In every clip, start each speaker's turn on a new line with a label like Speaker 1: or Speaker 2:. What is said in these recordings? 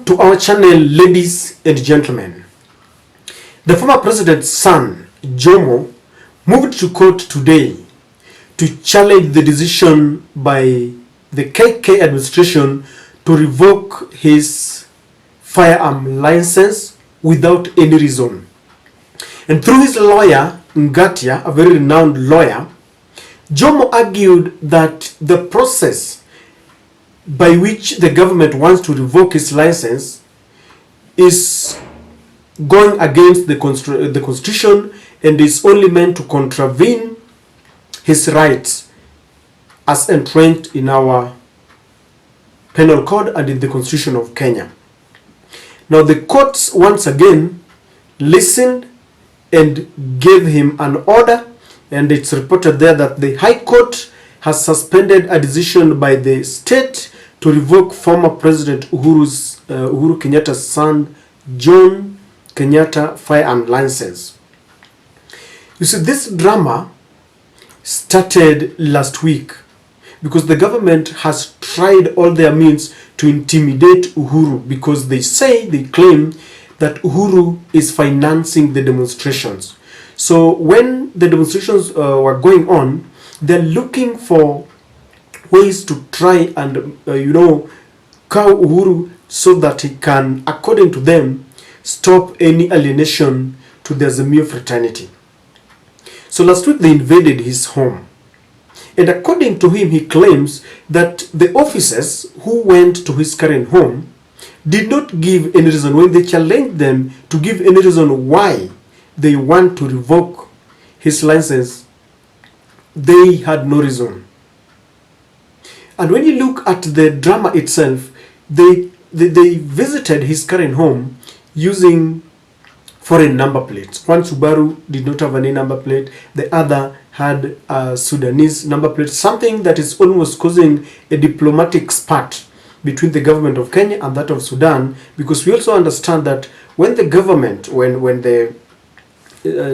Speaker 1: To our channel, ladies and gentlemen. The former president's son, Jomo, moved to court today to challenge the decision by the KK administration to revoke his firearm license without any reason. And through his lawyer, Ngatia, a very renowned lawyer, Jomo argued that the process by which the government wants to revoke his license is going against the constitution and is only meant to contravene his rights as entrenched in our penal code and in the constitution of Kenya. Now the courts once again listened and gave him an order, and it's reported there that the High Court has suspended a decision by the state to revoke former President Uhuru Kenyatta's son John Kenyatta firearm license. You see, this drama started last week because the government has tried all their means to intimidate Uhuru because they claim that Uhuru is financing the demonstrations. So when the demonstrations were going on, they're looking for ways to try and cow Uhuru so that he can, according to them, stop any alienation to the Azimio fraternity. So last week they invaded his home, and according to him, he claims that the officers who went to his current home did not give any reason. When they challenged them to give any reason why they want to revoke his license, they had no reason. And when you look at the drama itself, they visited his current home using foreign number plates. One Subaru did not have any number plate. The other had a Sudanese number plate, something that is almost causing a diplomatic spat between the government of Kenya and that of Sudan, because we also understand that when the government, when the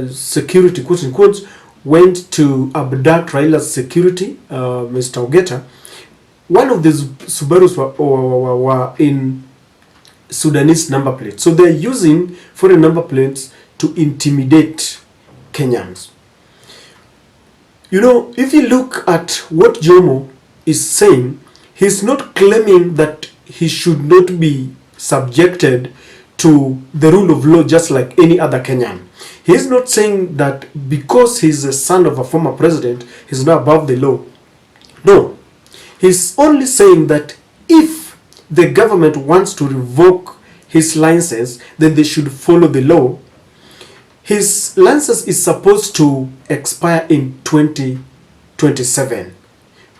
Speaker 1: security, quote unquote, went to abduct Raila's security, Mr. Ogeta, one of these Subarus were in Sudanese number plates. So they're using foreign number plates to intimidate Kenyans. You know, if you look at what Jomo is saying, he's not claiming that he should not be subjected to the rule of law just like any other Kenyan. He's not saying that because he's a son of a former president, he's not above the law. No. He's only saying that if the government wants to revoke his license, then they should follow the law. His license is supposed to expire in 2027.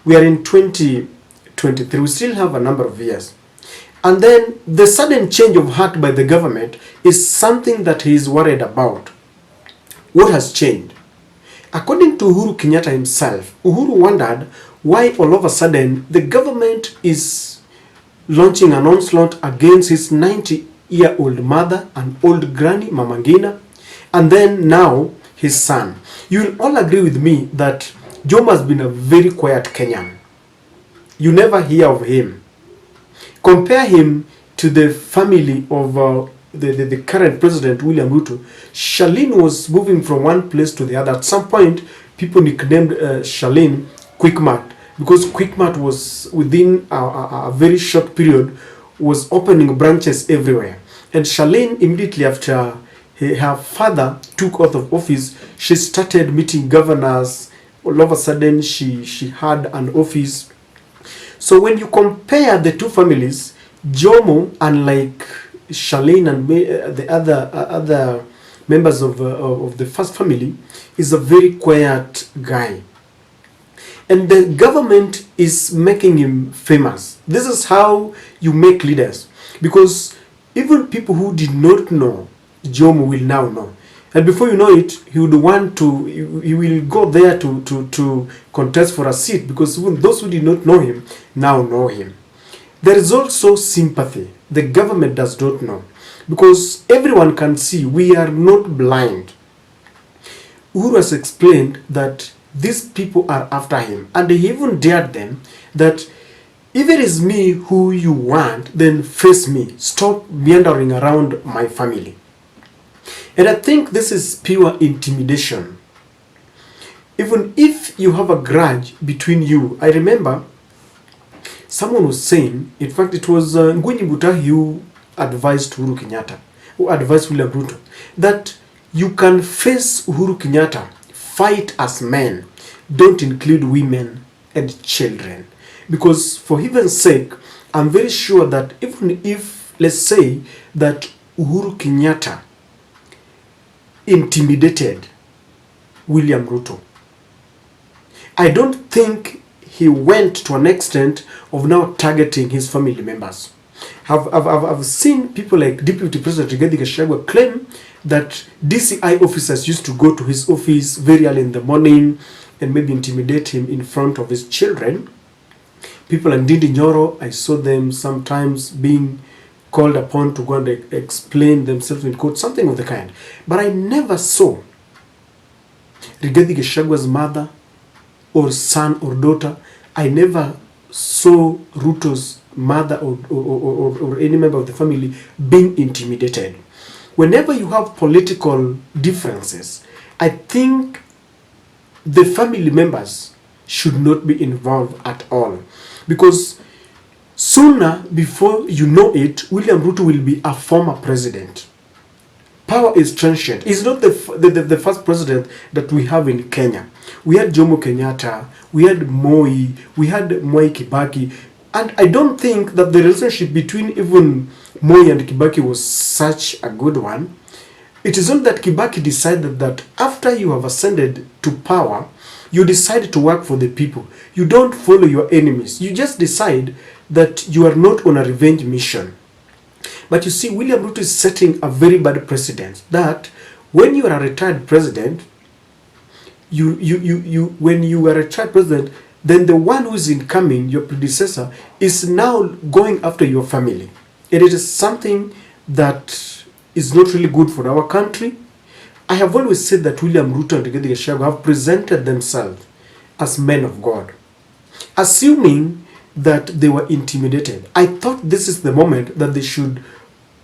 Speaker 1: We are in 2023. We still have a number of years. And then the sudden change of heart by the government is something that he is worried about. What has changed? According to Uhuru Kenyatta himself, Uhuru wondered why all of a sudden the government is launching an onslaught against his 90-year-old mother and old granny, Mama Ngina, and then now his son. You will all agree with me that Jomo has been a very quiet Kenyan. You never hear of him. Compare him to the family of the current president, William Ruto. Charlene was moving from one place to the other. At some point, people nicknamed Charlene Quickmart, because Quickmart was within a very short period was opening branches everywhere. And Charlene, immediately after her father took out of office, she started meeting governors. All of a sudden, she had an office. So when you compare the two families, Jomo, unlike Charlene and the other members of the first family, is a very quiet guy. And the government is making him famous. This is how you make leaders. Because even people who did not know Jomo will now know. And before you know it, he will go there to contest for a seat, because even those who did not know him now know him. There is also sympathy. The government does not know. Because everyone can see we are not blind. Uhuru has explained that these people are after him, and he even dared them that If it is me who you want, then face me. Stop meandering around my family. And I think this is pure intimidation. Even if you have a grudge between you, I remember someone was saying, in fact, it was Nguni Butahi who advised Uhuru Kenyatta, who advised William Ruto, that you can face Uhuru Kenyatta, fight as men, don't include women and children. Because for heaven's sake, I'm very sure that even if, let's say, that Uhuru Kenyatta intimidated William Ruto, I don't think he went to an extent of now targeting his family members. I've seen people like Deputy President Rigathi Gachagua claim that DCI officers used to go to his office very early in the morning and maybe intimidate him in front of his children. People in Ndindi Nyoro, I saw them sometimes being called upon to go and explain themselves in court, something of the kind. But I never saw Rigathi Gachagua's mother or son or daughter. I never saw Ruto's mother or any member of the family being intimidated. Whenever you have political differences, I think the family members should not be involved at all. Because sooner, before you know it, William Ruto will be a former president. Power is transient. He's not the first president that we have in Kenya. We had Jomo Kenyatta, we had Moi, we had Mwai Kibaki, and I don't think that the relationship between even Moi and Kibaki was such a good one. It is not that Kibaki decided that after you have ascended to power, you decide to work for the people. You don't follow your enemies. You just decide that you are not on a revenge mission. But you see, William Ruto is setting a very bad precedent that when you are a retired president, when you are a retired president, then the one who is incoming, your predecessor, is now going after your family. And it is something that is not really good for our country. I have always said that William Ruto and Rigathi Gachagua have presented themselves as men of God. Assuming that they were intimidated, I thought this is the moment that they should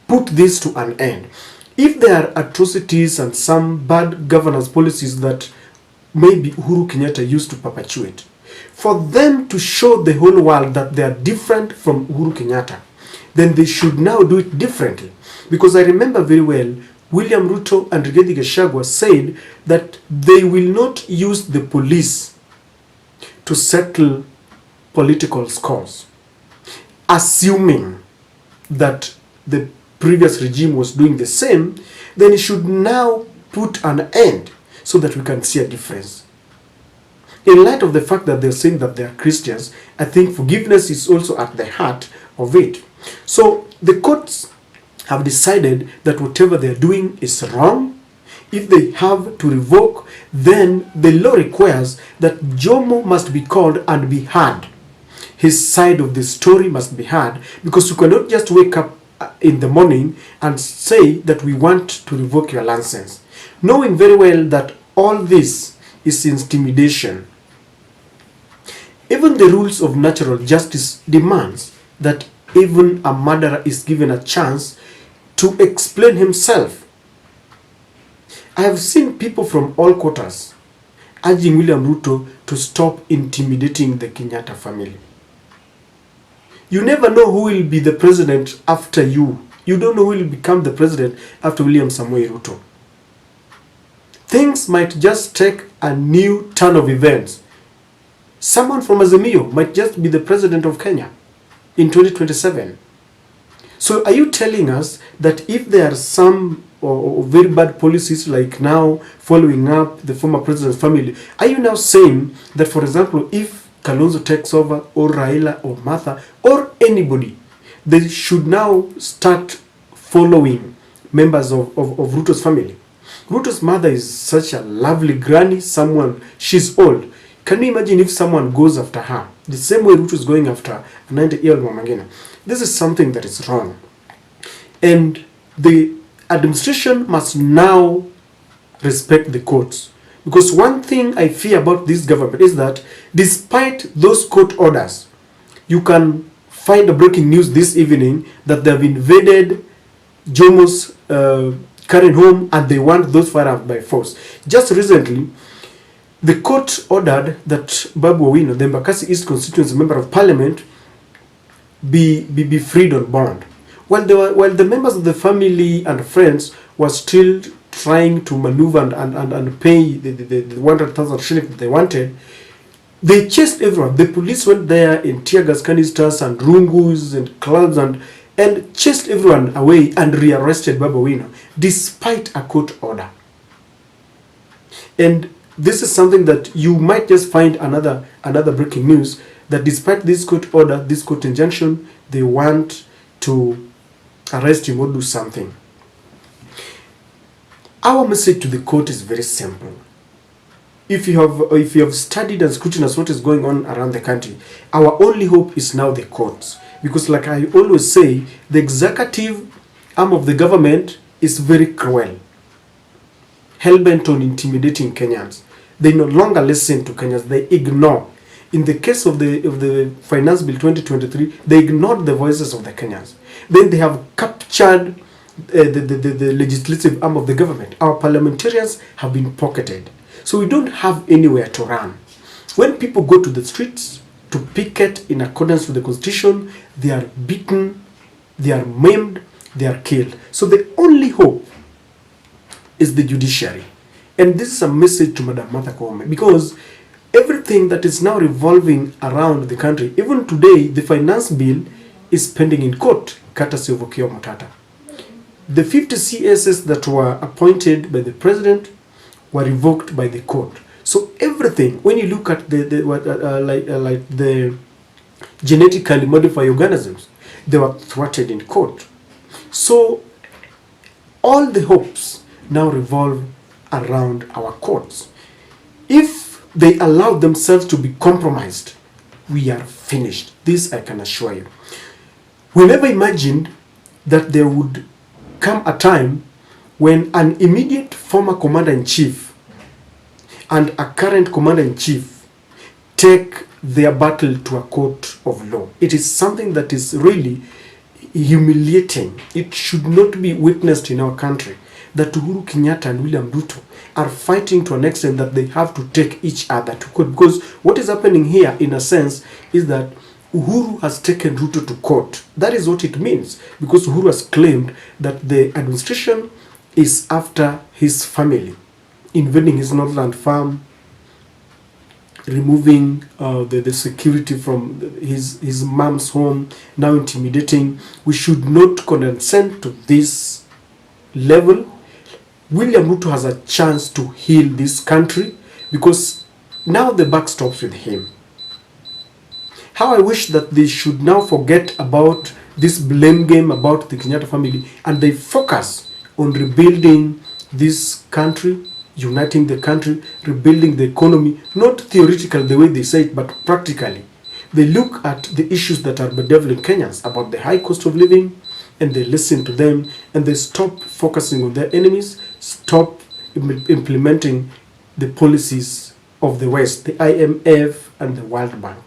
Speaker 1: put this to an end. If there are atrocities and some bad governance policies that maybe Uhuru Kenyatta used to perpetuate, for them to show the whole world that they are different from Uhuru Kenyatta, then they should now do it differently. Because I remember very well, William Ruto and Rigathi Gachagua said that they will not use the police to settle political scores, assuming that the previous regime was doing the same. Then it should now put an end so that we can see a difference. In light of the fact that they're saying that they are Christians, I think forgiveness is also at the heart of it. So the courts have decided that whatever they're doing is wrong. If they have to revoke, then the law requires that Jomo must be called and be heard. His side of the story must be heard, because you cannot just wake up in the morning and say that we want to revoke your license, knowing very well that all this is intimidation. Even the rules of natural justice demands that even a murderer is given a chance to explain himself. I have seen people from all quarters urging William Ruto to stop intimidating the Kenyatta family. You never know who will be the president after you. You don't know who will become the president after William Samoei Ruto. Things might just take a new turn of events. Someone from Azimio might just be the president of Kenya in 2027. So are you telling us that if there are some very bad policies like now following up the former president's family, are you now saying that, for example, if Kalonzo takes over, or Raila or Martha or anybody, they should now start following members of Ruto's family? Ruto's mother is such a lovely granny, she's old. Can you imagine if someone goes after her the same way Ruto is going after a 90-year-old Mama Ngina? This is something that is wrong. And the administration must now respect the courts. Because one thing I fear about this government is that despite those court orders, You can find a breaking news this evening that they have invaded Jomo's current home and they want those firearms by force. Just recently, the court ordered that Babu Owino, the Embakasi East constituency member of parliament, be freed on bond. While the members of the family and friends were still trying to maneuver and pay the 100,000 shillings that they wanted, they chased everyone. The police went there in tear gas canisters and rungus and clubs and chased everyone away and rearrested Babu Owino despite a court order. And this is something that you might just find another breaking news, that despite this court order, this court injunction, they want to arrest him or do something. Our message to the court is very simple. If you have studied and scrutinized what is going on around the country, our only hope is now the courts. Because like I always say, the executive arm of the government is very cruel, hell-bent on intimidating Kenyans. They no longer listen to Kenyans, they ignore. In the case of the Finance Bill 2023, they ignored the voices of the Kenyans. Then they have captured the legislative arm of the government. Our parliamentarians have been pocketed. So we don't have anywhere to run. When people go to the streets to picket in accordance with the constitution, they are beaten, they are maimed, they are killed. So the only hope is the judiciary. And this is a message to Madam Martha Koome, because everything that is now revolving around the country, even today, the finance bill is pending in court, courtesy of Okiya Mutata. The 50 CSs that were appointed by the president were revoked by the court. So everything, when you look at the genetically modified organisms, they were thwarted in court. So all the hopes now revolve around our courts. If they allow themselves to be compromised, we are finished. This I can assure you. We never imagined that there would come a time when an immediate former commander-in-chief and a current commander-in-chief take their battle to a court of law. It is something that is really humiliating. It should not be witnessed in our country, that Uhuru Kenyatta and William Ruto are fighting to an extent that they have to take each other to court. Because what is happening here, in a sense, is that Uhuru has taken Ruto to court. That is what it means, because Uhuru has claimed that the administration is after his family, invading his Northland farm, removing the security from his mom's home, now intimidating. We should not consent to this level. William Ruto has a chance to heal this country, because now the buck stops with him. How I wish that they should now forget about this blame game about the Kenyatta family and they focus on rebuilding this country, uniting the country, rebuilding the economy, not theoretically the way they say it, but practically. They look at the issues that are bedeviling Kenyans about the high cost of living, and they listen to them, and they stop focusing on their enemies, stop implementing the policies of the West, the IMF and the World Bank.